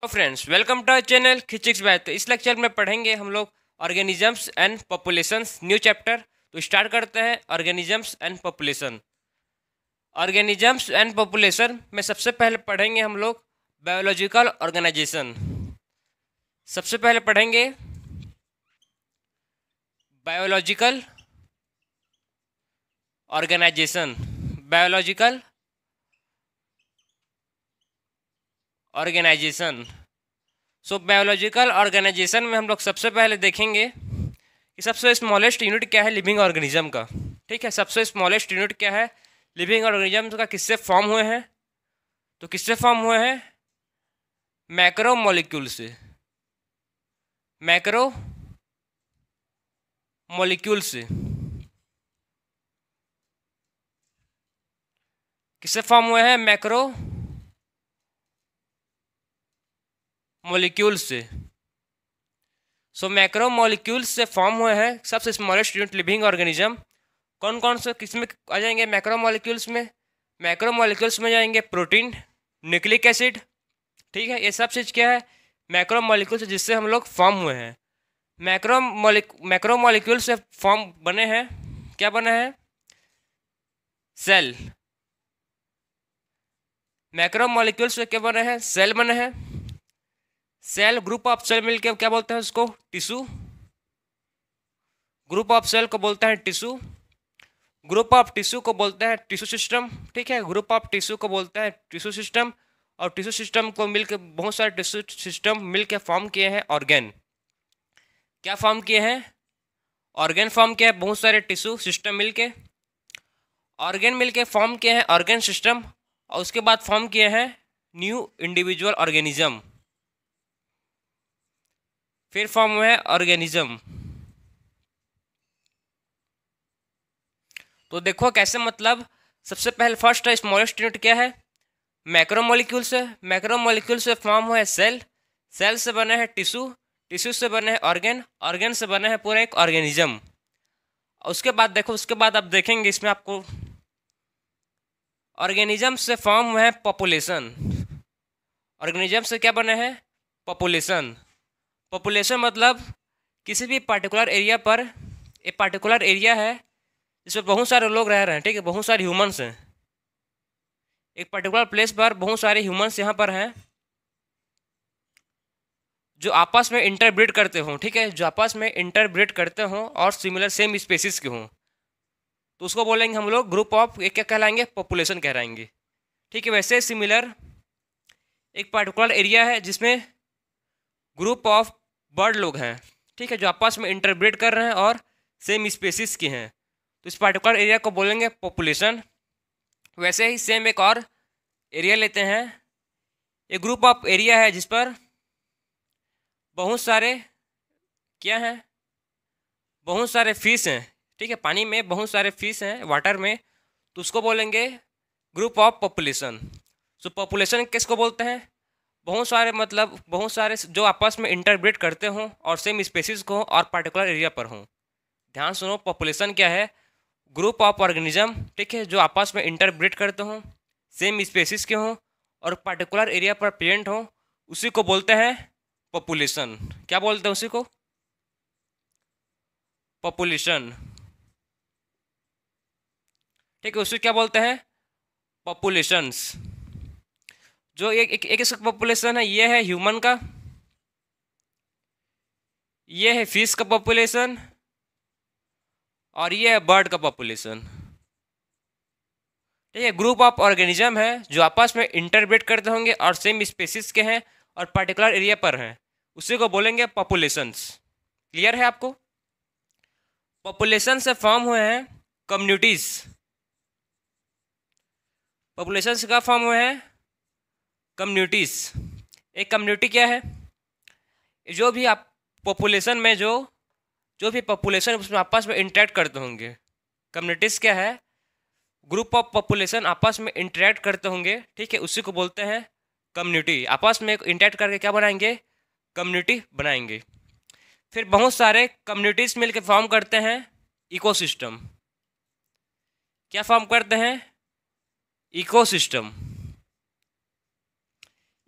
तो friends, welcome to our channel खिचिक्स बाय। तो इस लेक्चर में पढ़ेंगे हम लोग organisms and populations, new chapter. तो स्टार्ट करते हैं organisms and population. Organisms and population में सबसे पहले पढ़ेंगे हम लोग बायोलॉजिकल ऑर्गेनाइजेशन। सबसे पहले पढ़ेंगे biological organisation. Biological organisation. So biological organisation में हम लोग सबसे पहले देखेंगे कि सबसे स्मॉलेस्ट यूनिट क्या है लिविंग ऑर्गेनिज्म का। ठीक है, सबसे स्मॉलेस्ट यूनिट क्या है लिविंग ऑर्गेनिज्म का, किससे फॉर्म हुए हैं? तो किससे फॉर्म हुए हैं? मैक्रो मॉलिक्यूल से। मैक्रो मॉलिक्यूल से किससे फॉर्म हुए हैं? मैक्रो मॉलिक्यूल से। सो मैक्रो मॉलिक्यूल से फॉर्म हुए हैं सबसे स्मॉलेस्ट यूनिट लिविंग ऑर्गेनिज्म। कौन कौन से किस में आ जाएंगे मैक्रो मॉलिक्यूल्स में? मैक्रो मॉलिक्यूल्स में जाएंगे प्रोटीन, न्यूक्लिक एसिड। ठीक है, ये सब चीज़ क्या है? मैक्रो मॉलिक्यूल्स जिससे हम लोग फॉर्म हुए हैं। मैक्रो मॉलिक्यूल से फॉर्म बने हैं, क्या बने हैं? सेल। मैक्रो मॉलिक्यूल से क्या बने हैं? सेल बने हैं। सेल ग्रुप ऑफ सेल मिलके क्या बोलते हैं उसको? टिश्यू। ग्रुप ऑफ सेल को बोलते हैं टिश्यू। ग्रुप ऑफ टिश्यू को बोलते हैं टिश्यू सिस्टम। ठीक है, ग्रुप ऑफ टिश्यू को बोलते हैं टिश्यू सिस्टम। और टिश्यू सिस्टम को मिलकर बहुत सारे टिश्यू सिस्टम मिलकर फॉर्म किए हैं ऑर्गेन। क्या फॉर्म किए हैं? ऑर्गेन फॉर्म किया है बहुत सारे टिश्यू सिस्टम मिलके। ऑर्गेन मिलके फॉर्म किए हैं ऑर्गेन सिस्टम, और उसके बाद फॉर्म किए हैं न्यू इंडिविजुअल ऑर्गेनिज्म। फिर फॉर्म हुआ है ऑर्गेनिज्म। तो देखो कैसे, मतलब सबसे पहले फर्स्ट स्मॉलेस्ट यूनिट क्या है? मैक्रोमोलिक्यूल से। मैक्रोमोलिक्यूल से फॉर्म हुआ है सेल। सेल से बने हैं टिश्यू। टिश्यू से बने हैं ऑर्गेन। ऑर्गेन से बने हैं पूरा एक ऑर्गेनिज्म। उसके बाद देखो, उसके बाद आप देखेंगे इसमें आपको ऑर्गेनिज्म से फॉर्म हुआ है पॉपुलेशन। ऑर्गेनिज्म से क्या बने हैं? पॉपुलेशन। पॉपुलेशन मतलब किसी भी पार्टिकुलर एरिया पर, एक पार्टिकुलर एरिया है जिसमें बहुत सारे लोग रह रहे हैं। ठीक है, बहुत सारे ह्यूमंस हैं। एक पर्टिकुलर प्लेस पर बहुत सारे ह्यूमंस यहाँ पर हैं जो आपस में इंटरब्रीड करते हों। ठीक है, जो आपस में इंटरब्रीड करते हों और सिमिलर सेम स्पेसिस के हों, तो उसको बोलेंगे हम लोग ग्रुप ऑफ, एक क्या कहलाएंगे? पॉपुलेशन कहलाएंगे। ठीक है, वैसे सिमिलर एक पर्टिकुलर एरिया है जिसमें ग्रुप ऑफ बर्ड लोग हैं। ठीक है, जो आपस में इंटरब्रीड कर रहे हैं और सेम स्पेसिस के हैं, तो इस पर्टिकुलर एरिया को बोलेंगे पॉपुलेशन। वैसे ही सेम एक और एरिया लेते हैं। एक ग्रुप ऑफ एरिया है जिस पर बहुत सारे क्या हैं? बहुत सारे फिश हैं। ठीक है, पानी में बहुत सारे फिश हैं, वाटर में, तो उसको बोलेंगे group of population. So population किसको बोलते हैं? बहुत सारे, मतलब बहुत सारे जो आपस में इंटरब्रीड करते हों और सेम स्पेसीज को और पर्टिकुलर एरिया पर हों। ध्यान सुनो, पॉपुलेशन क्या है? Group of organism. ठीक है, जो आपस में इंटरब्रीड करते हों, सेम स्पेसीज के हों और पर्टिकुलर एरिया पर प्रेजेंट हों, उसी को बोलते हैं पॉपुलेशन। क्या बोलते हैं उसी को? पॉपुलेशन। ठीक है, उसे क्या बोलते हैं? पॉपुलेशंस। जो एक इसका पॉपुलेशन है, ये है ह्यूमन का, ये है फिश का पॉपुलेशन, और ये है बर्ड का पॉपुलेशन। ठीक है, ग्रुप ऑफ ऑर्गेनिज्म है जो आपस में इंटरब्रीड करते होंगे और सेम स्पेसिस के हैं और पर्टिकुलर एरिया पर हैं, उसी को बोलेंगे पॉपुलेशंस। क्लियर है आपको? पॉपुलेशन से फॉर्म हुए हैं कम्युनिटीज। पॉपुलेशन से क्या फॉर्म हुए हैं? कम्युनिटीज। एक कम्युनिटी क्या है? जो भी आप पॉपुलेशन में जो भी पॉपुलेशन उसमें आपस में इंटरेक्ट करते होंगे। कम्युनिटीज़ क्या है? ग्रुप ऑफ पॉपुलेशन आपस में इंटरेक्ट करते होंगे। ठीक है, उसी को बोलते हैं कम्युनिटी। आपस में इंटरेक्ट करके क्या बनाएंगे? कम्युनिटी बनाएंगे। फिर बहुत सारे कम्युनिटीज़ मिलकर फॉर्म करते हैं इकोसिस्टम। क्या फॉर्म करते हैं? इकोसिस्टम।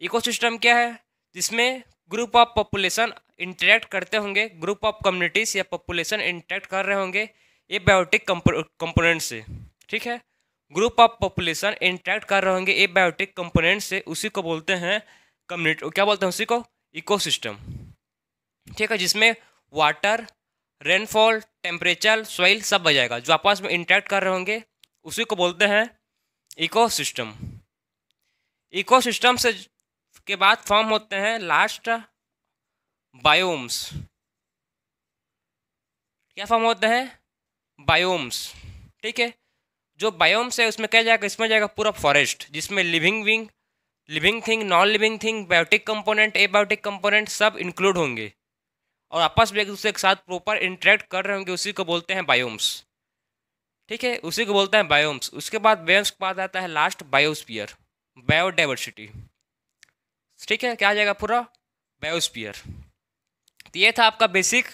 इकोसिस्टम क्या है? जिसमें ग्रुप ऑफ पॉपुलेशन इंटरेक्ट करते होंगे, ग्रुप ऑफ कम्युनिटीज या पॉपुलेशन इंटरेक्ट कर रहे होंगे एबायोटिक कंपोनेंट से, ठीक है। ग्रुप ऑफ पॉपुलेशन इंटरेक्ट कर रहे होंगे एबायोटिक कंपोनेंट से, उसी को बोलते हैं कम्युनिटी, क्या बोलते हैं उसी को, इकोसिस्टम, ठीक है। जिसमें वाटर, रेनफॉल, टेम्परेचर, सॉइल सब आ जाएगा, जो आपस में इंटरेक्ट कर रहे होंगे उसी को बोलते हैं इकोसिस्टम। इकोसिस्टम से के बाद फॉर्म होते हैं लास्ट बायोम्स। क्या फॉर्म होते हैं, बायोम्स, ठीक है। जो बायोम्स है उसमें क्या जाएगा, इसमें जाएगा पूरा फॉरेस्ट, जिसमें living thing, non living thing, biotic component, abiotic component सब इंक्लूड होंगे और आपस में एक दूसरे के साथ प्रॉपर इंटरेक्ट कर रहे होंगे, उसी को बोलते हैं बायोम्स, ठीक है। उसी को बोलते हैं बायोम्स। उसके बाद बायोम्स के बाद आता है लास्ट बायोस्फीयर, बायोडाइवर्सिटी, ठीक है। क्या आ जाएगा पूरा, बायोस्फीयर। तो ये था आपका बेसिक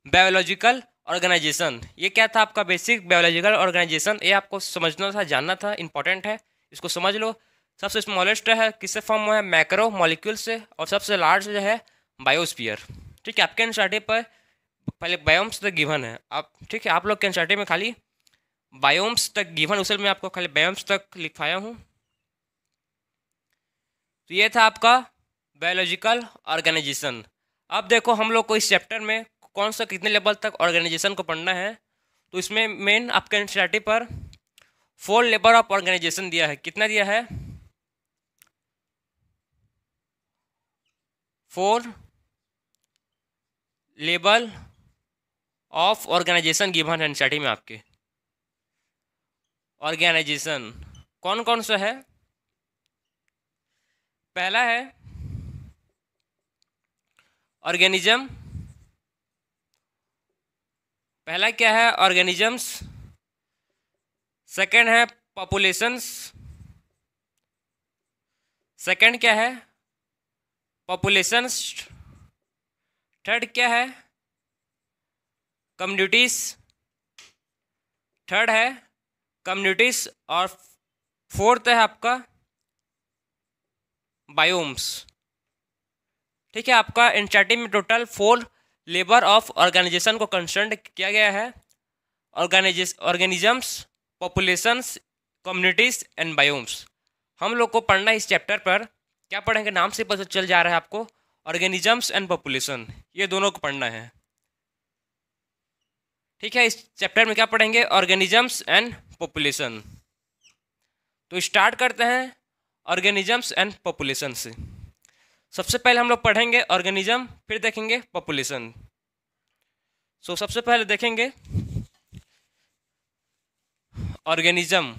बायोलॉजिकल ऑर्गेनाइजेशन। ये क्या था आपका बेसिक बायोलॉजिकल ऑर्गेनाइजेशन, ये आपको समझना था, जानना था, इंपॉर्टेंट है, इसको समझ लो। सबसे स्मॉलेस्ट है किससे फॉर्म हुआ है, मैक्रो मॉलिक्यूल से, और सबसे लार्ज जो है बायोस्फीयर, ठीक है। आपके एनसीईआरटी पर पहले बायोम्स तक गिवन है, आप ठीक है, आप लोग के एनसीईआरटी में खाली बायोम्स तक गिवन, उसे मैं आपको खाली बायोम्स तक लिखवाया हूँ। तो ये था आपका बायोलॉजिकल ऑर्गेनाइजेशन। अब देखो हम लोग को इस चैप्टर में कौन सा कितने लेवल तक ऑर्गेनाइजेशन को पढ़ना है, तो इसमें मेन आपके एनसीईआरटी पर 4 लेवल ऑफ ऑर्गेनाइजेशन दिया है। कितना दिया है, 4 लेवल ऑफ ऑर्गेनाइजेशन गिवन है एनसीईआरटी में आपके। ऑर्गेनाइजेशन कौन कौन सा है, पहला है ऑर्गेनिज्म, पहला क्या है ऑर्गेनिजम्स, सेकंड है पॉपुलेशंस, सेकंड क्या है पॉपुलेशंस, थर्ड क्या है कम्युनिटीज, थर्ड है कम्युनिटीज, और फोर्थ है आपका बायोम्स, ठीक है। आपका एनसीईआरटी में टोटल 4 लेवल ऑफ ऑर्गेनाइजेशन को कंसर्न किया गया है, organisms, populations, communities and biomes. हम लोग को पढ़ना इस चैप्टर पर, क्या पढ़ेंगे, नाम से पता चल जा रहा है आपको, ऑर्गेनिजम्स एंड पॉपुलेशन, ये दोनों को पढ़ना है, ठीक है। इस चैप्टर में क्या पढ़ेंगे, ऑर्गेनिजम्स एंड पॉपुलेशन। तो स्टार्ट करते हैं ऑर्गेनिजम्स एंड पॉपुलेशन से। सबसे पहले हम लोग पढ़ेंगे ऑर्गेनिज्म, फिर देखेंगे पॉपुलेशन। सो सबसे पहले देखेंगे ऑर्गेनिज्म।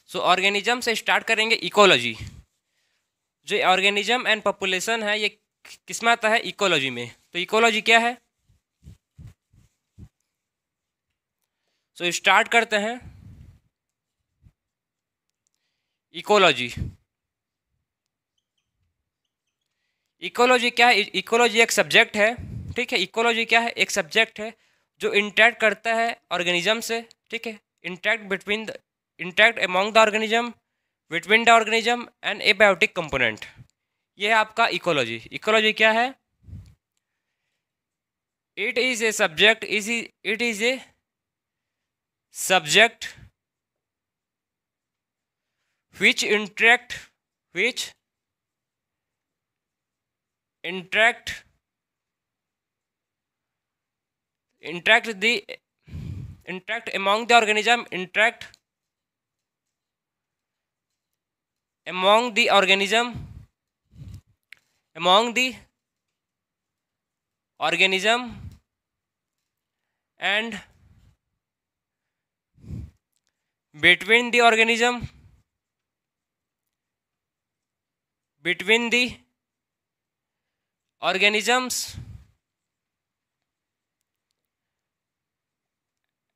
सो ऑर्गेनिज्म से स्टार्ट करेंगे इकोलॉजी। जो ऑर्गेनिज्म एंड पॉपुलेशन है ये किस में आता है, इकोलॉजी में। तो इकोलॉजी क्या है, सो स्टार्ट करते हैं इकोलॉजी। इकोलॉजी क्या है, इकोलॉजी एक सब्जेक्ट है, ठीक है। इकोलॉजी क्या है, एक सब्जेक्ट है जो इंटरेक्ट करता है ऑर्गेनिज्म से, ठीक है। Interact among the organism, between the organism and abiotic component, ये है आपका इकोलॉजी। इकोलॉजी क्या है, it is a subject, it is a subject which interact among the organism, interact among the organism and between the organism, between the organisms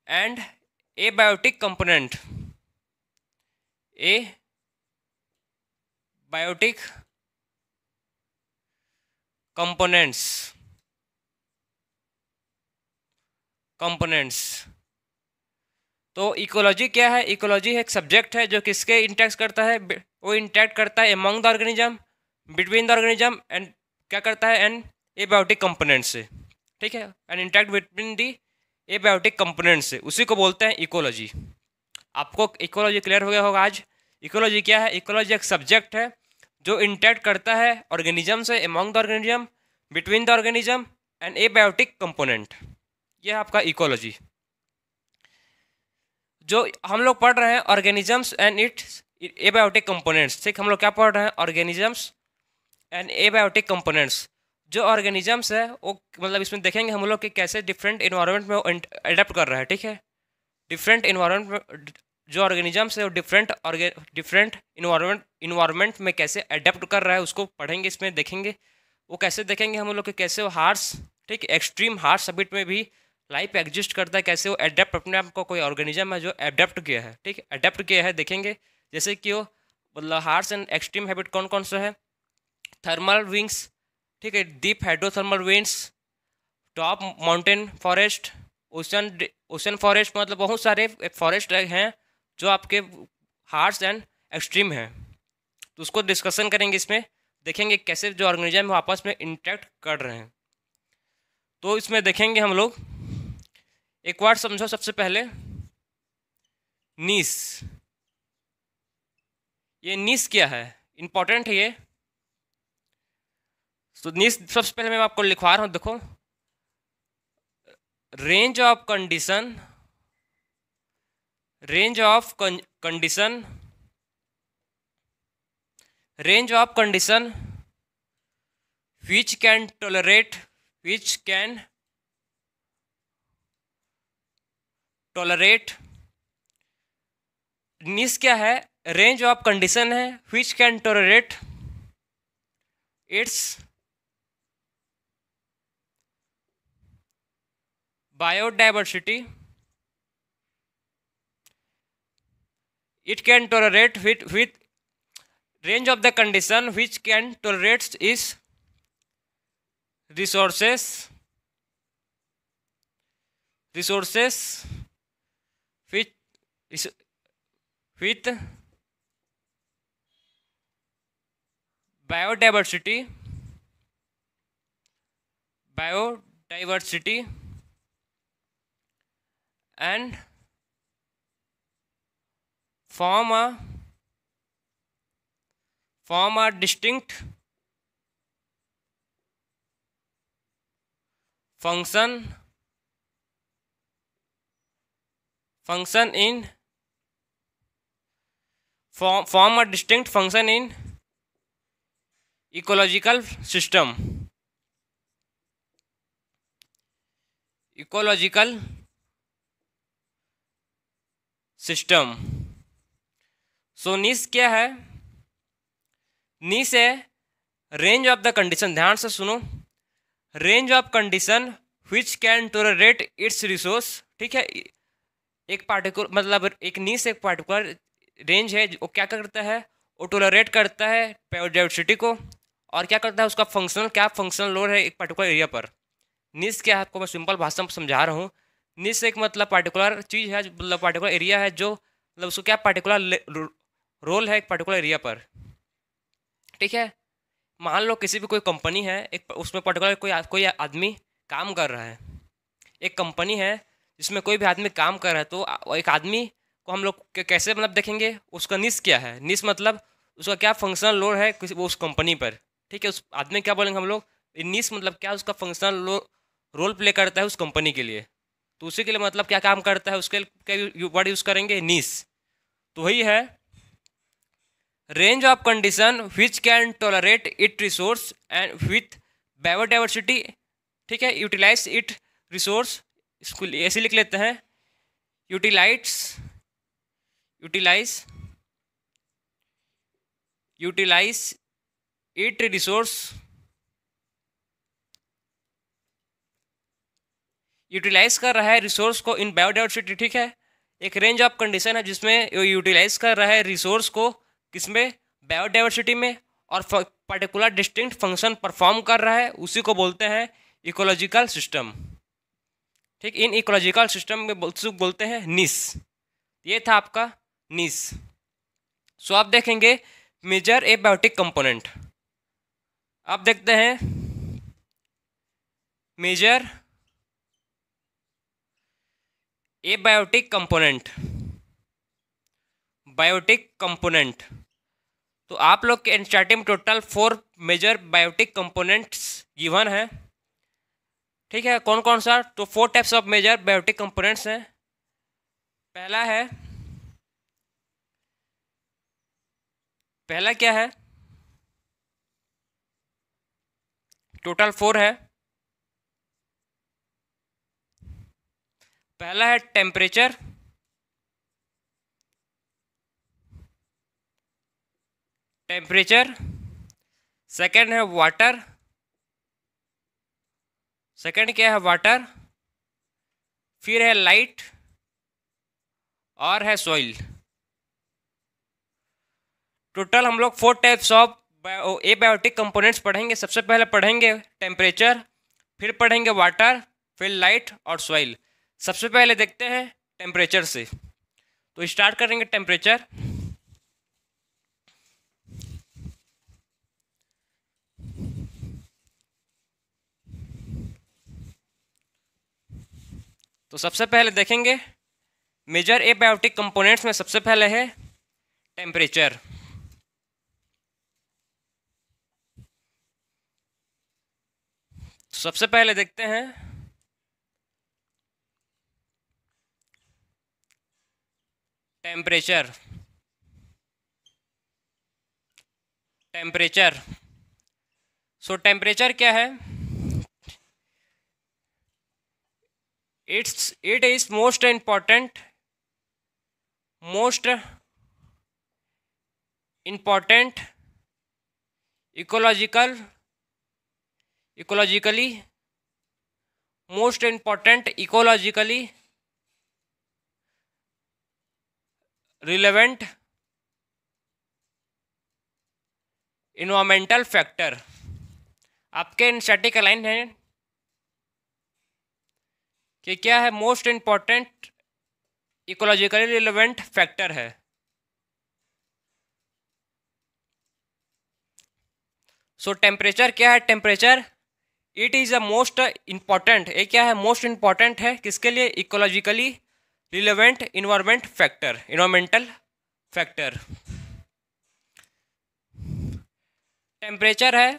and abiotic component, abiotic components, तो ecology क्या है? Ecology एक subject है जो किसके interact करता है? वो इंटरेक्ट करता है among the organism, between the organism and क्या करता है? एंड एबायोटिक कंपोनेंट से, ठीक है, and interact between the abiotic component से, उसी को बोलते हैं इकोलॉजी। आपको इकोलॉजी क्लियर हो गया होगा आज। इकोलॉजी क्या है? इकोलॉजी एक सब्जेक्ट है जो इंटरेक्ट करता है ऑर्गेनिज्म से, among the organism, between the organism and abiotic component. यह है आपका इकोलॉजी। जो हम लोग पढ़ रहे हैं organisms and it's abiotic components, ठीक, हम लोग क्या पढ़ रहे हैं? Organisms and abiotic components. जो ऑर्गेनिजम्स है वो मतलब इसमें देखेंगे हम लोग कि कैसे डिफरेंट इन्वायरमेंट में अडेप्ट कर रहा है, ठीक है। डिफरेंट इन्वायरमेंट में जो ऑर्गेनिजम्स है वो डिफरेंट इन्वायरमेंट में कैसे अडेप्ट कर रहा है उसको पढ़ेंगे, इसमें देखेंगे। वो कैसे देखेंगे हम लोग कि कैसे वो हार्श, ठीक, एक्सट्रीम हार्श हैबिट में भी लाइफ एग्जिस्ट करता है, कैसे वो अडेप्ट अपने आप को, कोई ऑर्गेनिज्म है जो अडेप्ट किया है, ठीक, अडेप्ट किया है, देखेंगे। जैसे कि वो मतलब हार्श एंड एक्सट्रीम हैबिट कौन कौन सा है? थर्मल विंग्स, ठीक है, deep hydrothermal winds, top mountain forest, ocean forest, मतलब बहुत सारे फॉरेस्ट हैं जो आपके हार्श एंड एक्सट्रीम हैं। तो उसको डिस्कशन करेंगे, इसमें देखेंगे कैसे जो ऑर्गेनिज्म आपस में इंटरेक्ट कर रहे हैं। तो इसमें देखेंगे हम लोग, एक वर्ड समझो सबसे पहले, नीस। ये नीस क्या है? इंपॉर्टेंट है ये। तो नीस सबसे पहले मैं आपको लिखवा रहा हूं, देखो, range of condition, range of condition, range of condition which can tolerate, which can tolerate, नीस क्या है? रेंज ऑफ कंडीशन है which can tolerate its biodiversity, it can tolerate with range of the condition which can tolerate is resources with biodiversity and form a distinct function in form a distinct function in ecological system, ecological system। सो नीस क्या है? नीस है range of the condition, ध्यान से सुनो, range of condition which can tolerate it's resource, ठीक है। एक particular मतलब एक नीस एक पार्टिकुलर रेंज है, वो क्या करता है? वो टोलरेट करता है बायोडाइवर्सिटी को, और क्या करता है? उसका फंक्शनल, क्या फंक्शनल लोड है एक पार्टिकुलर एरिया पर। नीस क्या है? आपको मैं सिंपल भाषा में समझा रहा हूँ। नीस एक मतलब पार्टिकुलर चीज़ है, मतलब पार्टिकुलर एरिया है जो मतलब उसको क्या पार्टिकुलर रोल है एक पार्टिकुलर एरिया पर, ठीक है। मान लो किसी भी कोई कंपनी है, एक उसमें पर्टिकुलर कोई आदमी काम कर रहा है। एक कंपनी है जिसमें कोई भी आदमी काम कर रहा है, तो एक आदमी को हम लोग कैसे मतलब देखेंगे? उसका निश क्या है? निश मतलब उसका क्या फंक्शनल लोड है वो उस कंपनी पर, ठीक है। उस आदमी क्या बोलेंगे हम लोग? निश मतलब क्या उसका फंक्शनल रोल प्ले करता है उस कंपनी के लिए। तो उसी के लिए मतलब क्या काम करता है, उसके क्या वर्ड यूज़ करेंगे? निश। तो वही है range of condition which can tolerate it resource and with biodiversity, ठीक है, यूटिलाइज इट रिसोर्स, इसको ऐसे लिख लेते हैं, यूटिलाइज इट रिसोर्स, यूटिलाइज कर रहा है रिसोर्स को इन बायोडाइवर्सिटी, ठीक है। एक रेंज ऑफ कंडीशन है जिसमें यूटिलाइज कर रहा है रिसोर्स को, किसमें? बायोडाइवर्सिटी में, और पर्टिकुलर डिस्टिंक्ट फंक्शन परफॉर्म कर रहा है, उसी को बोलते हैं इकोलॉजिकल सिस्टम, ठीक। इन इकोलॉजिकल सिस्टम में बोलते हैं निश, ये था आपका नीस। सो आप देखेंगे मेजर एबायोटिक कंपोनेंट। आप देखते हैं major abiotic component, biotic component. तो आप लोग के एनसीईआरटी में total 4 major biotic components given है। ठीक है, कौन कौन सा? तो 4 types of major biotic components हैं। पहला क्या है? टोटल 4 है। पहला है टेम्परेचर, सेकंड है वाटर, सेकंड क्या है? वाटर। फिर है लाइट और है सॉइल। टोटल हम लोग 4 टाइप्स ऑफ एबायोटिक कंपोनेंट्स पढ़ेंगे। सबसे पहले पढ़ेंगे टेम्परेचर, फिर पढ़ेंगे वाटर, फिर लाइट और सॉइल। सबसे पहले देखते हैं टेम्परेचर से। तो स्टार्ट करेंगे टेम्परेचर। तो सबसे पहले देखेंगे मेजर एबायोटिक कंपोनेंट्स में सबसे पहले है टेम्परेचर। सबसे पहले देखते हैं टेम्परेचर। सो टेम्परेचर क्या है? It is most important ecologically relevant environmental factor. आपके एनसीईआरटी का लाइन है कि क्या है? Most important ecologically relevant factor है। सो टेम्परेचर क्या है? Temperature it is a most important, ये क्या है? मोस्ट इम्पॉर्टेंट है किसके लिए? Ecologically relevant environmental factor. Temperature है,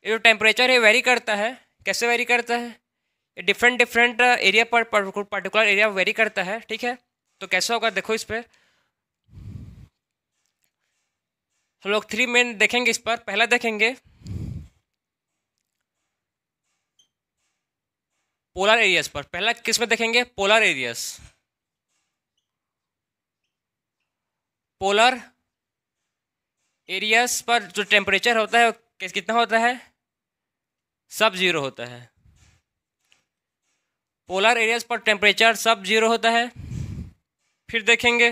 ये जो टेम्परेचर है वेरी करता है। कैसे वेरी करता है? ये डिफरेंट एरिया पर पर्टिकुलर एरिया वेरी करता है। ठीक है, तो कैसा होगा देखो इस पर। हम लोग 3 मेन देखेंगे इस पर। पहला देखेंगे पोलर एरियाज पर। पहला किस में देखेंगे? पोलर एरियाज पर जो टेम्परेचर होता है कितना होता है? सब जीरो होता है। पोलर एरियाज पर टेम्परेचर सब जीरो होता है। फिर देखेंगे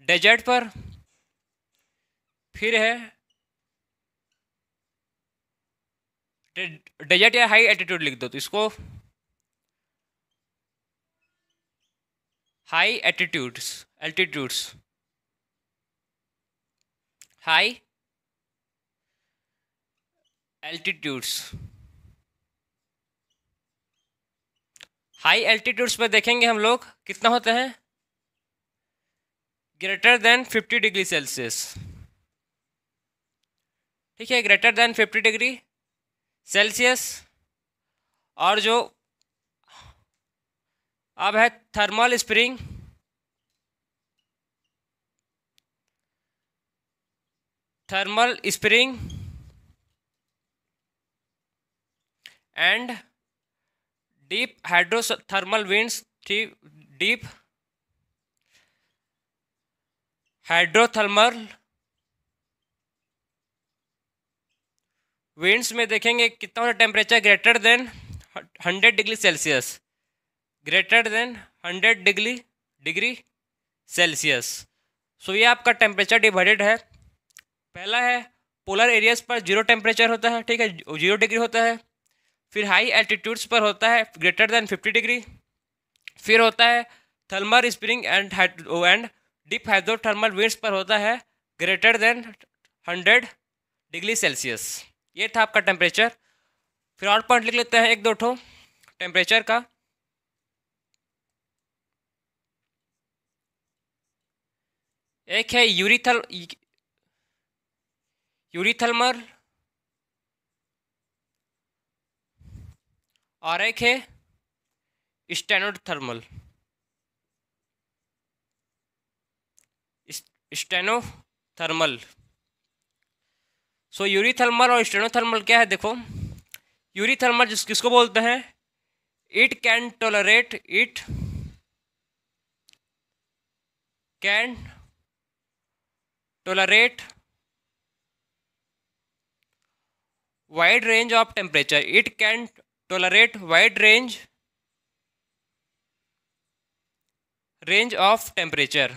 डेजर्ट पर, फिर है डेजर्ट या हाई एल्टीट्यूड लिख दो तो इसको हाई एल्टीट्यूड्स हाई एल्टीट्यूड्स पर देखेंगे हम लोग कितना होता है? Greater than 50 degree Celsius. ठीक है, ग्रेटर देन 50 डिग्री सेल्सियस। और जो अब है thermal spring, and deep hydrothermal vents. Deep hydrothermal vents में देखेंगे कितना होता है temperature? Greater than 100 degree Celsius. Degree Celsius. So ये आपका टेम्परेचर डिवाइडेड है। पहला है पोलर एरियाज पर 0 टेम्परेचर होता है। ठीक है, 0 डिग्री होता है। फिर हाई एल्टीट्यूड्स पर होता है ग्रेटर देन 50 डिग्री फिर होता है thermal spring and deep hydrothermal winds पर होता है ग्रेटर देन 100 डिग्री सेल्सियस। ये था आपका टेम्परेचर। फिर और पॉइंट लिख लेते हैं एक दो ठो टेम्परेचर का। एक है यूरीथर्मल और एक है स्टेनोथर्मल। स्टेनोथर्मल। सो यूरीथर्मल और स्टेनोथर्मल क्या है देखो। यूरीथर्मल किसको बोलते हैं, it can tolerate wide range of temperature. It can tolerate wide range of temperature.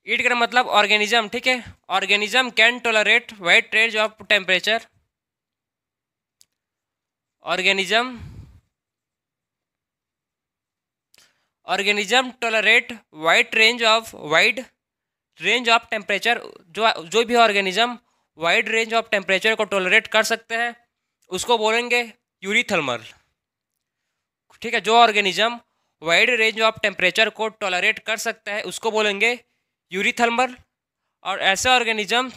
It का मतलब ऑर्गेनिज्म, ठीक है। Organism can tolerate wide range of temperature. Organism tolerate wide range of temperature. जो भी organism wide range of temperature को tolerate कर सकते हैं उसको बोलेंगे यूरीथर्मल, ठीक है। जो organism wide range of temperature को टोलरेट कर सकता है उसको बोलेंगे यूरीथर्मल। और ऐसे organism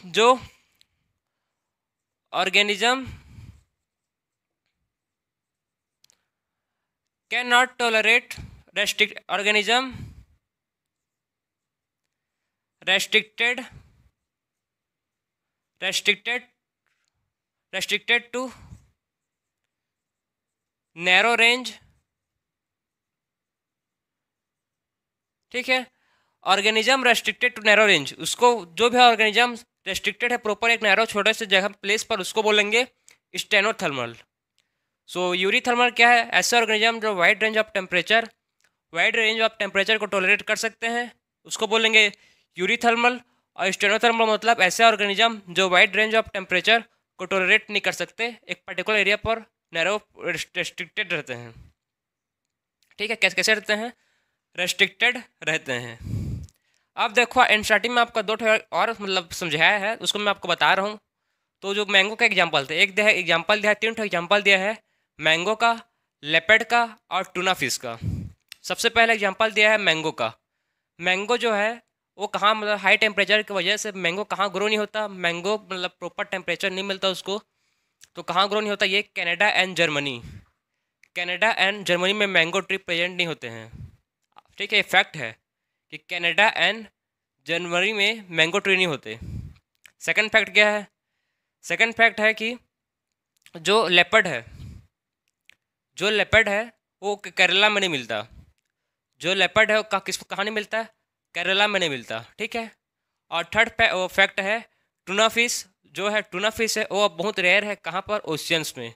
can not tolerate restricted to narrow range, ठीक है। ऑर्गेनिज्म रेस्ट्रिक्टेड टू नैरो रेंज, उसको जो भी ऑर्गेनिज्म रेस्ट्रिक्टेड है प्रॉपर एक नैरो छोटे से जगह प्लेस पर, उसको बोलेंगे स्टेनोथर्मल। सो यूरीथर्मल क्या है, ऐसे ऑर्गेनिज्म जो वाइड रेंज ऑफ टेम्परेचर को टॉलरेट कर सकते हैं उसको बोलेंगे यूरीथर्मल। और स्टेनोथर्मल मतलब ऐसे ऑर्गेनिज्म जो वाइड रेंज ऑफ टेम्परेचर को टॉलरेट नहीं कर सकते, एक पर्टिकुलर एरिया पर नैरो रेस्ट्रिक्टेड रहते हैं, ठीक है। कैसे रहते हैं, रेस्ट्रिक्टेड रहते हैं। अब देखो स्टार्टिंग में आपका दो और मतलब समझाया है, उसको मैं आपको बता रहा हूँ। तो जो मैंगो का एग्जांपल थे, एक एग्जांपल दिया है, तीन एग्जांपल दिया है, मैंगो का, लेपर्ड का और टूना फिश का। सबसे पहले एग्जांपल दिया है मैंगो का। मैंगो जो है वो कहाँ, मतलब हाई टेम्परेचर की वजह से मैंगो कहाँ ग्रो नहीं होता, मैंगो मतलब प्रॉपर टेम्परेचर नहीं मिलता उसको, तो कहाँ ग्रो नहीं होता, ये कनाडा एंड जर्मनी में मैंगो ट्री प्रेजेंट नहीं होते हैं, ठीक है। फैक्ट है कि कनाडा एंड जर्मनी में मैंगो ट्री नहीं होते। सेकंड फैक्ट क्या है, सेकंड फैक्ट है कि जो लेपर्ड है वो केरला में नहीं मिलता। जो लेपर्ड है वो कहाँ नहीं मिलता, केरला में नहीं मिलता, ठीक है। और थर्ड फैक्ट है टूना फिश है वो बहुत रेयर है, कहाँ पर, ओशियंस में,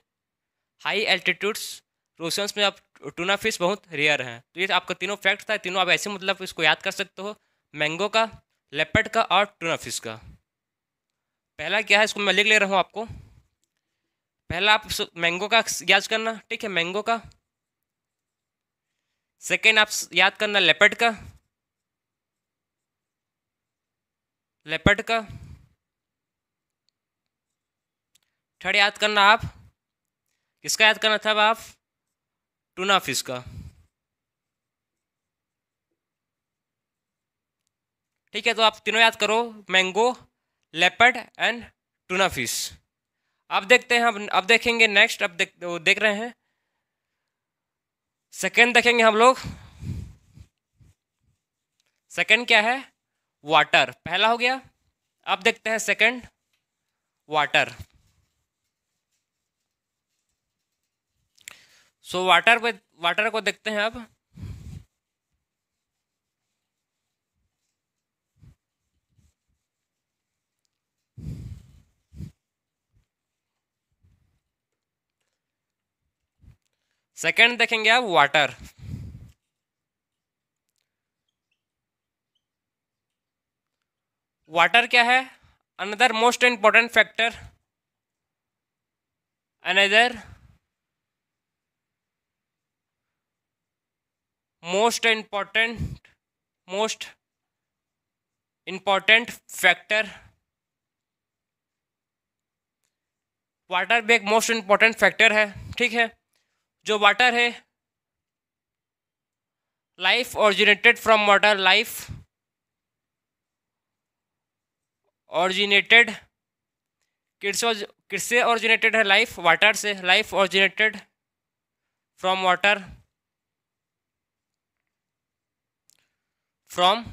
हाई एल्टीट्यूड्स ओशियंस में अब टूना फिश बहुत रेयर है। तो ये आपका तीनों फैक्ट था, तीनों आप ऐसे मतलब इसको याद कर सकते हो, मैंगो का, लेपर्ड का और टूना फिश का। पहला क्या है, इसको मैं लिख ले रहा हूँ आपको। पहला आप मैंगो का याद करना, ठीक है, मैंगो का। सेकेंड आप याद करना लेपर्ड का, थर्ड याद करना आप, किसका याद करना था आप, टूना फिश का, ठीक है। तो आप तीनों याद करो, mango, leopard and tuna fish. अब देखते हैं, अब देखेंगे नेक्स्ट, अब देख रहे हैं सेकंड, देखेंगे हम लोग। सेकंड क्या है, वाटर, पहला हो गया। अब देखते हैं सेकंड, वाटर। सो वाटर को देखते हैं अब। सेकंड देखेंगे अब वाटर। वाटर क्या है, another most important factor another most important factor, water भी एक मोस्ट इम्पॉर्टेंट फैक्टर है, ठीक है। जो वाटर है, life originated from water, life originated किससे ऑरिजिनेटेड है? लाइफ वाटर से, life originated from water, from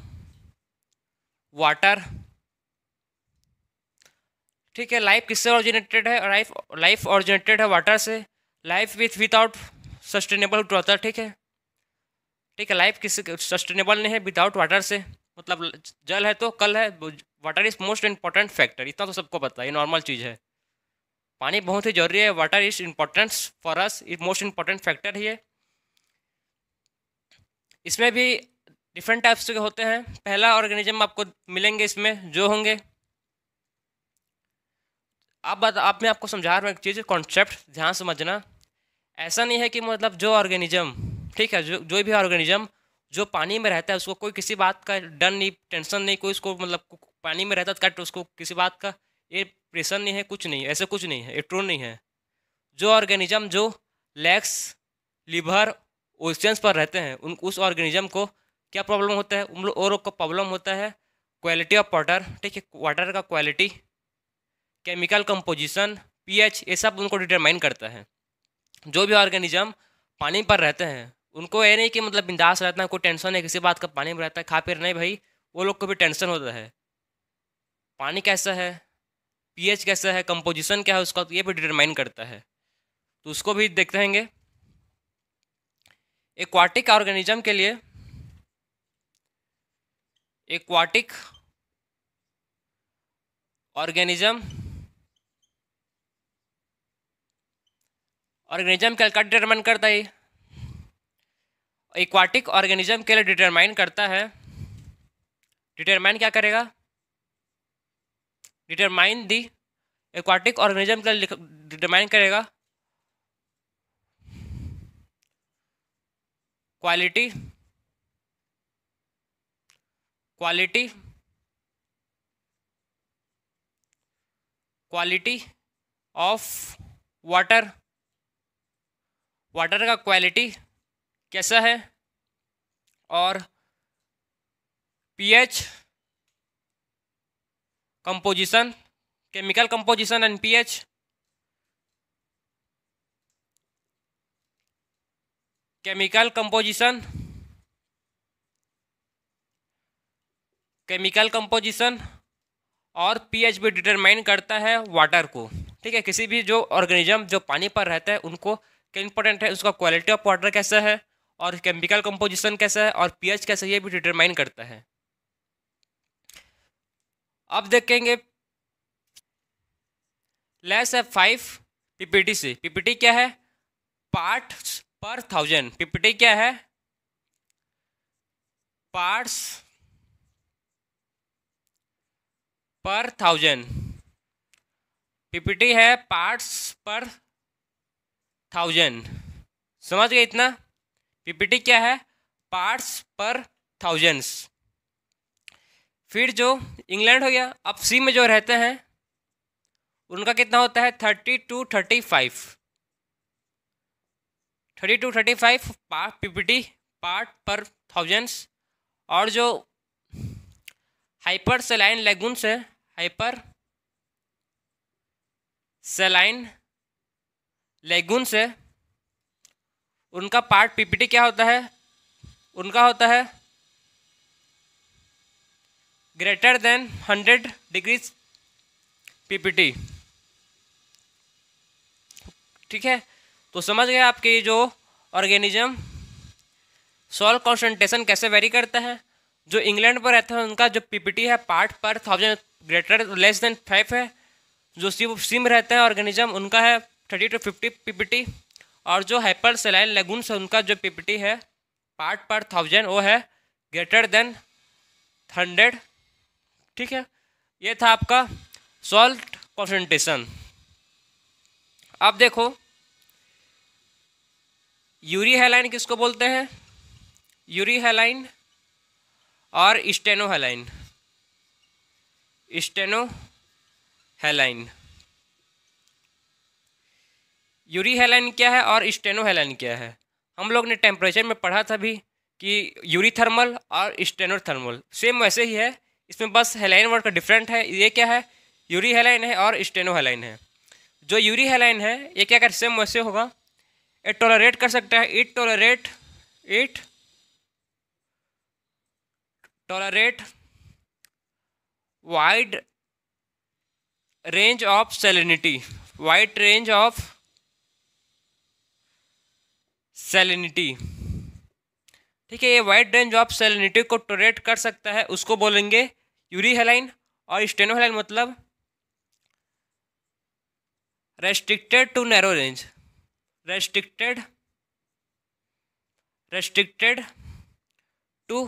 water, ठीक है। लाइफ किससे ऑरिजिनेटेड है? लाइफ ऑरिजिनेटेड है वाटर से। लाइफ विदाउट सस्टेनेबल वाटर, ठीक है, ठीक है। लाइफ किससे सस्टेनेबल नहीं है? विदाउट वाटर से, मतलब जल है तो कल है। Water is most important factor, इतना तो सबको पता है, ये नॉर्मल चीज़ है। पानी बहुत ही जरूरी है, water is importance for us, is most important factor ही है। इसमें भी डिफरेंट टाइप्स के होते हैं। पहला ऑर्गेनिज्म आपको मिलेंगे इसमें जो होंगे, आप मैं आपको समझा रहा हूँ एक चीज़, कॉन्सेप्ट ध्यान समझना। ऐसा नहीं है कि मतलब जो ऑर्गेनिज्म, ठीक है, जो भी ऑर्गेनिज्म जो पानी में रहता है उसको कोई किसी बात का डर नहीं, टेंशन नहीं, कोई उसको मतलब पानी में रहता है तो उसको किसी बात का ये प्रेशर नहीं है, कुछ नहीं, ऐसे कुछ नहीं है, ये ट्रू नहीं है। जो ऑर्गेनिज्म जो लेग्स, लिवर, ओशियंस पर रहते हैं उस ऑर्गेनिज्म को क्या प्रॉब्लम होता है? उन लोग को प्रॉब्लम होता है क्वालिटी ऑफ वाटर, ठीक है, वाटर का क्वालिटी, केमिकल कंपोजिशन, पीएच, ये सब उनको डिटरमाइन करता है। जो भी ऑर्गेनिज्म पानी पर रहते हैं उनको ये नहीं कि मतलब बिंदास रहता है, कोई टेंशन है किसी बात का, पानी में रहता है खा पी नहीं भाई, वो लोग को भी टेंशन होता है। पानी कैसा है, पीएच कैसा है, कंपोजिशन क्या है उसका, तो ये भी डिटरमाइन करता है, तो उसको भी देखते रहेंगे। एक्वाटिक ऑर्गेनिज्म के लिए, एक्वाटिक ऑर्गेनिज्म क्या डिटरमाइन करता है? एक्वाटिक ऑर्गेनिज्म के लिए डिटरमाइन करता है, डिटरमाइन क्या करेगा? डिटरमाइन दी एक्वाटिक ऑर्गेनिज्म के लिए डिटरमाइन करेगा क्वालिटी ऑफ वाटर, वाटर का क्वालिटी कैसा है, और pH, composition, chemical composition and pH, chemical composition और पीएच भी डिटरमाइन करता है वाटर को, ठीक है। किसी भी जो ऑर्गेनिज्म जो पानी पर रहता है उनको क्या इंपॉर्टेंट है, उसका क्वालिटी ऑफ वाटर कैसा है और केमिकल कंपोजिशन कैसा है और पीएच कैसा है, ये भी डिटरमाइन करता है। अब देखेंगे लेस है 5 पीपीटी से। पीपीटी क्या है? पार्ट्स पर थाउजेंड। पीपीटी क्या है? पार्ट्स पर थाउजेंड। पीपीटी है पार्ट्स पर थाउजेंड। समझ गए इतना? पीपीटी क्या है? पार्ट्स पर थाउजेंड्स। फिर जो इंग्लैंड हो गया, अब सी में जो रहते हैं उनका कितना होता है? 30 to 35। 30 to 35 पीपीटी पार्ट पर थाउजेंड्स। और जो हाइपर सेलाइन लेगून्स है, हाइपर सेलाइन लेगून्स है, उनका पार्ट पीपीटी क्या होता है? उनका होता है ग्रेटर देन 100 डिग्रीज पीपीटी, ठीक है। तो समझ गए आपके ये जो ऑर्गेनिज्म सॉल्ट कॉन्सेंट्रेशन कैसे वेरी करता है। जो इंग्लैंड पर रहता है उनका जो पीपीटी है पार्ट पर थाउजेंड ग्रेटर लेस देन 5 है। जो सी में रहते हैं ऑर्गेनिज्म उनका है 30 to 50 पीपीटी। और जो हाइपर सेलाइन लेगून्स है उनका जो पीपीटी है पार्ट पर थाउजेंड वो है ग्रेटर देन 100, ठीक है। ये था आपका सॉल्ट कॉन्सेंट्रेशन। अब देखो, यूरी हैलाइन किसको बोलते हैं? यूरी हैलाइन और steno haline. Steno haline, Yuri haline क्या है और स्टेनो हैलाइन क्या है? हम लोग ने टेम्परेचर में पढ़ा था भी कि यूरी थर्मल और स्टेनो थर्मल सेम वैसे ही है, इसमें बस हैलाइन वर्ड का डिफरेंट है। ये क्या है? यूरी हैलाइन है और स्टेनो हैलाइन है। जो यूरी हैलाइन है ये क्या कर सेम वैसे होगा, इट टॉलरेट कर सकता है, it tolerate wide range of salinity, wide range of salinity. ठीक है, ये वाइड रेंज ऑफ सैलिनिटी को टॉलरेट कर सकता है, उसको बोलेंगे यूरी हैलाइन। और स्टेनो हैलाइन मतलब restricted to narrow range, restricted to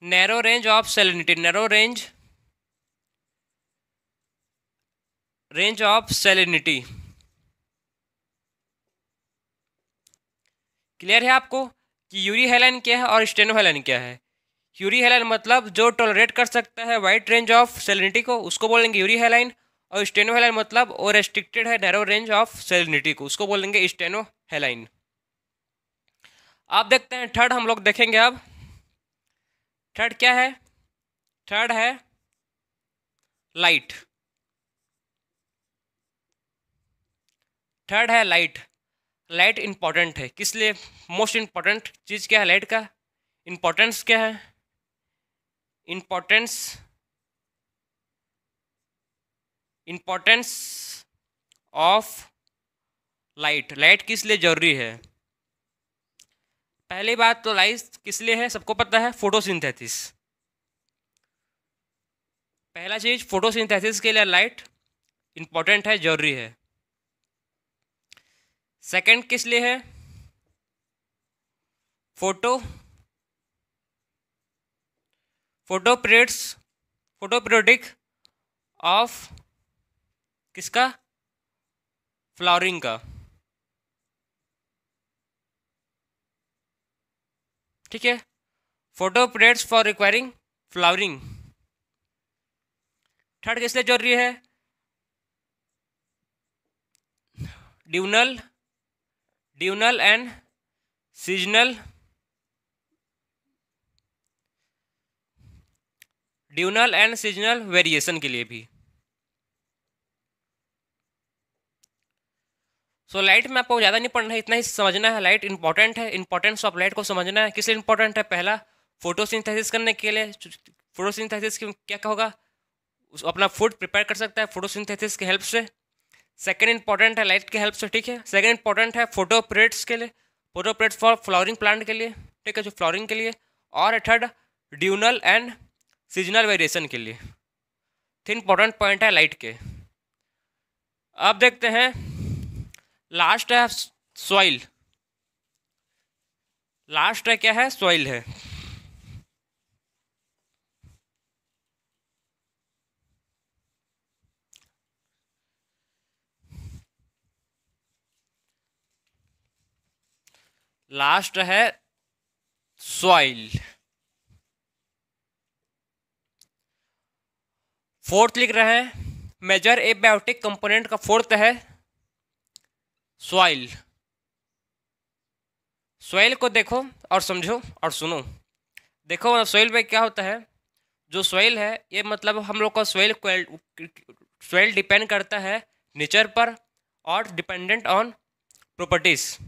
narrow range of salinity, narrow range of salinity. Clear है आपको कि यूरी हैलाइन क्या है और स्टेनो हैलाइन क्या है? यूरी हैलाइन मतलब जो टॉलरेट कर सकता है वाइड रेंज ऑफ सैलिनिटी को, उसको बोलेंगे यूरी हैलाइन। और स्टेनो हैलाइन मतलब वो रेस्ट्रिक्टेड है नैरो रेंज ऑफ सैलिनिटी को, उसको बोलेंगे स्टेनो हैलाइन। आप देखते हैं थर्ड हम लोग देखेंगे अब। थर्ड क्या है? थर्ड है लाइट। थर्ड है लाइट। लाइट इंपॉर्टेंट है, किस लिए? मोस्ट इंपॉर्टेंट चीज़ क्या है लाइट का? इंपॉर्टेंस क्या है? Importance of light. लाइट किस लिए जरूरी है? पहली बात तो लाइट किस लिए है सबको पता है, फोटोसिंथेसिस। पहला चीज फोटोसिंथेसिस के लिए लाइट इंपॉर्टेंट है, जरूरी है। सेकंड किस लिए है? फोटोपीरियोडिक ऑफ किसका? फ्लावरिंग का। ठीक है, फोटोपीरियड्स फॉर रिक्वायरिंग फ्लावरिंग। थर्ड किस लिए जरूरी है? ड्यूनल एंड सीजनल वेरिएशन के लिए भी। सो लाइट में आपको ज़्यादा नहीं पढ़ना है, इतना ही समझना है। लाइट इंपॉर्टेंट है, इंपॉर्टेंस ऑफ लाइट को समझना है। किस लिए इंपॉर्टेंट है? पहला, फोटोसिंथेसिस करने के लिए। फोटोसिंथेसिस क्या होगा? अपना फूड प्रिपेयर कर सकता है फोटोसिंथेसिस के हेल्प से। सेकंड इंपॉर्टेंट है लाइट के हेल्प से। ठीक है, सेकंड इंपॉर्टेंट है फोटोपीरियड्स के लिए, फोटोपीरियड्स फॉर फ्लावरिंग प्लांट के लिए। ठीक है, जो फ्लावरिंग के लिए। और third, diurnal and seasonal variation के लिए। तीन इंपॉर्टेंट पॉइंट है लाइट के। अब देखते हैं लास्ट है सॉइल। लास्ट है क्या है? सॉइल है। लास्ट है सॉइल। फोर्थ लिख रहे हैं, मेजर एबायोटिक कंपोनेंट का फोर्थ है सॉइल। सॉइल को देखो और समझो और सुनो। देखो सॉइल में क्या होता है, जो सॉइल है ये मतलब हम लोग का सॉइल डिपेंड करता है नेचर पर और dependent on properties.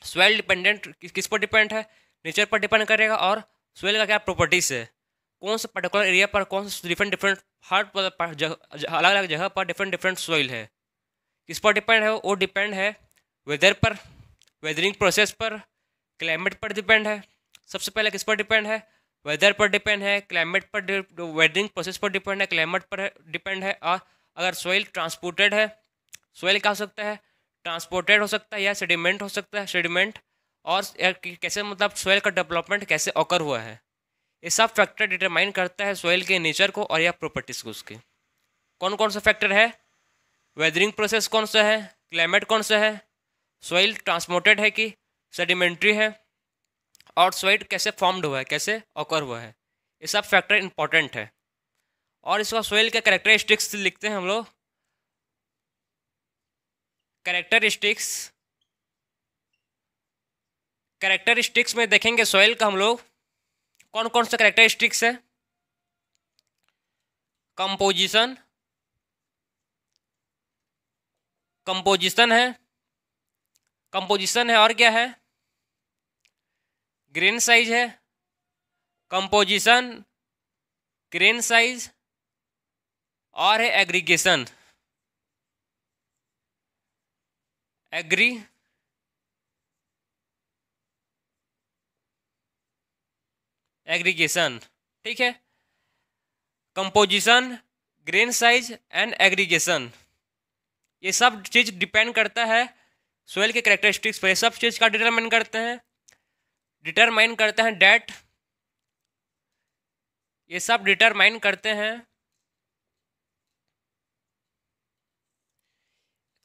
Soil dependent किस पर डिपेंड है? नेचर पर डिपेंड करेगा। और सॉइल का क्या प्रॉपर्टीज है, कौन से पर्टिकुलर एरिया पर कौन से डिफरेंट हर अलग अलग जगह पर डिफरेंट सॉइल है। किस पर डिपेंड है? वो डिपेंड है वेदर पर, वेदरिंग प्रोसेस पर, क्लाइमेट पर डिपेंड है। सबसे पहले किस पर डिपेंड है? वेदर पर डिपेंड है, क्लाइमेट पर, वेदरिंग प्रोसेस पर डिपेंड है, क्लाइमेट पर डिपेंड है। और अगर सॉइल ट्रांसपोर्टेड है, सॉइल क्या हो सकता है? ट्रांसपोर्टेड हो सकता है या सेडिमेंट हो सकता है, सेडिमेंट। और कैसे मतलब सॉइल का डेवलपमेंट कैसे ऑकर हुआ है, ये सब फैक्टर डिटरमाइन करता है सॉइल के नेचर को और या प्रॉपर्टीज को उसके। कौन कौन सा फैक्टर है? वेदरिंग प्रोसेस कौन सा है, क्लाइमेट कौन सा है, सॉइल ट्रांसपोर्टेड है कि सेडिमेंट्री है, और सॉइल कैसे फॉर्म्ड हुआ है, कैसे ऑकर हुआ है, ये सब फैक्टर इंपॉर्टेंट है। और इसका सॉइल के कैरेक्टरिस्टिक्स लिखते हैं हम लोग। कैरेक्टरिस्टिक्स में देखेंगे सॉइल का हम लोग कौन कौन सा कैरेक्टरिस्टिक्स है। कंपोजिशन कंपोजिशन है कंपोजिशन है और क्या है, ग्रेन साइज है। कंपोजिशन, ग्रेन साइज और है एग्रीगेशन। एग्रीगेशन, ठीक है। Composition, grain size and aggregation, ये सब चीज़ डिपेंड करता है सोइल के कैरेक्टरिस्टिक्स पर। ये सब चीज़ का डिटरमाइन करते हैं डेट, ये सब डिटरमाइन करते हैं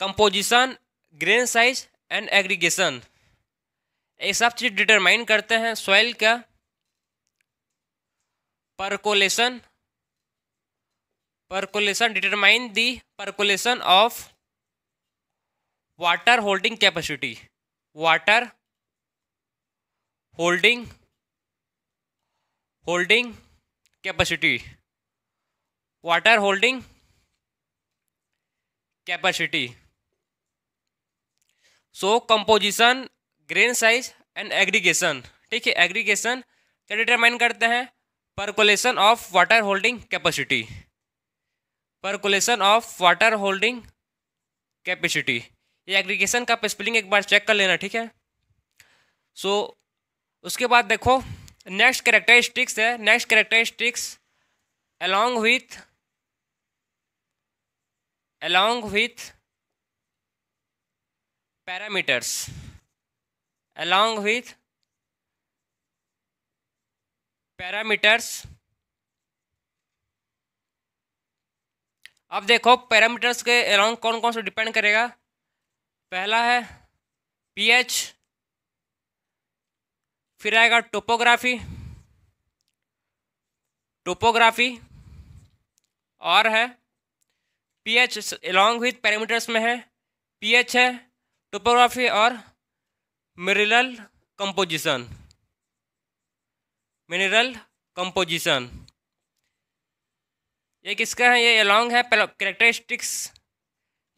composition, grain size and aggregation, ये सब चीज़ डिटरमाइन करते हैं सॉइल का percolation determine the percolation of water holding capacity. Water holding capacity, water holding capacity. So composition, grain size and aggregation, ठीक है। एग्रीगेशन क्या डिटरमाइन करते हैं, percolation of water holding capacity. Percolation of water holding capacity, ये aggregation का spelling एक बार check कर लेना, ठीक है। सो उसके बाद देखो नेक्स्ट कैरेक्टरिस्टिक्स है। Next characteristics along with parameters, along with parameters। अब देखो पैरामीटर्स के अलाउंग कौन कौन से डिपेंड करेगा। पहला है पीएच, फिर आएगा टोपोग्राफी और है पीएच अलॉन्ग विथ पैरामीटर्स में है, पीएच है, टोपोग्राफी और मिनरल कंपोजिशन। ये किसका है, ये अलॉन्ग है कैरेक्टरिस्टिक्स,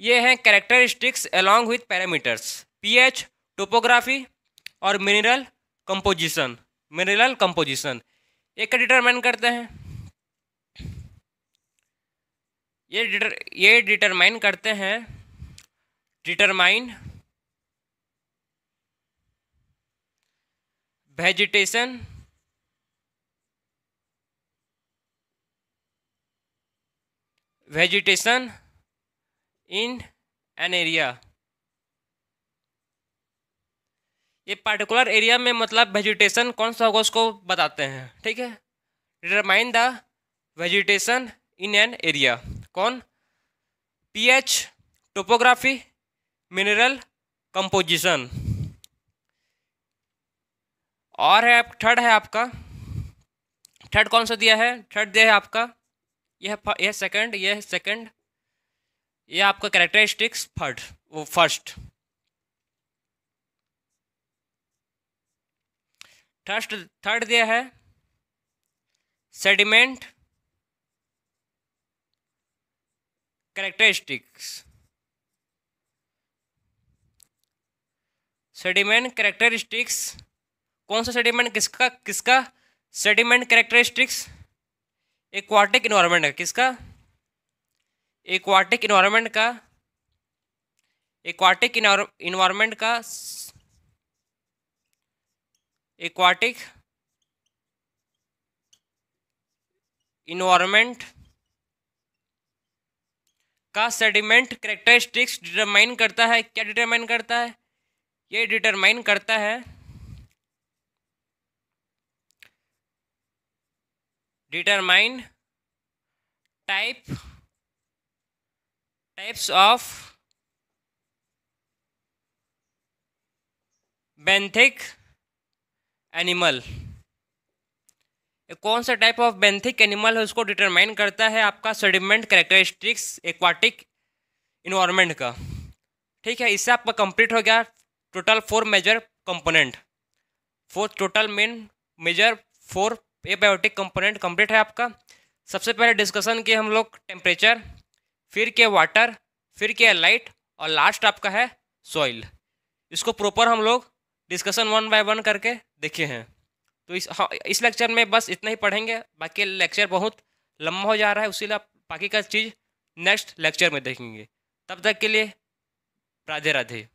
ये है characteristics along with parameters, pH, topography और मिनरल कंपोजिशन। एक का डिटरमाइन करते हैं, ये डिटरमाइन करते हैं, determine vegetation in an area. ये पार्टिकुलर एरिया में मतलब वेजिटेशन कौन सा होगा उसको बताते हैं, ठीक है। Determine the vegetation in an area, कौन, पीएच, टोपोग्राफी, मिनरल कंपोजिशन। और है थर्ड है आपका, थर्ड कौन सा दिया है, थर्ड दिया है आपका यह सेकंड, ये आपका कैरेक्टरिस्टिक्स फर्स्ट। थर्ड दिया है सेडिमेंट कैरेक्टरिस्टिक्स। कौन सा सेडिमेंट, किसका सेडिमेंट कैरेक्टरिस्टिक्स, एक्वाटिक इन्वायरमेंट का, किसका, एक्वाटिक इन्वायरमेंट का सेडिमेंट कैरेक्टरिस्टिक्स डिटरमाइन करता है। क्या डिटरमाइन करता है, ये डिटरमाइन करता है type types of benthic animal. कौन सा टाइप ऑफ बेंथिक एनिमल है उसको डिटरमाइन करता है आपका सेडिमेंट कैरेक्टरिस्टिक्स एक्वाटिक इन्वायरमेंट का। ठीक है, इससे आपका कंप्लीट हो गया total 4 major component, 4 total major 4 abiotic component complete है आपका। सबसे पहले डिस्कशन किए हम लोग टेम्परेचर, फिर किया वाटर, फिर किया लाइट, और लास्ट आपका है सॉइल। इसको प्रॉपर हम लोग डिस्कशन 1 बाय 1 करके देखे हैं। तो इस लेक्चर में बस इतना ही पढ़ेंगे, बाकी लेक्चर बहुत लंबा हो जा रहा है, उसीलिए आप बाकी का चीज़ नेक्स्ट लेक्चर में देखेंगे। तब तक के लिए राधे राधे।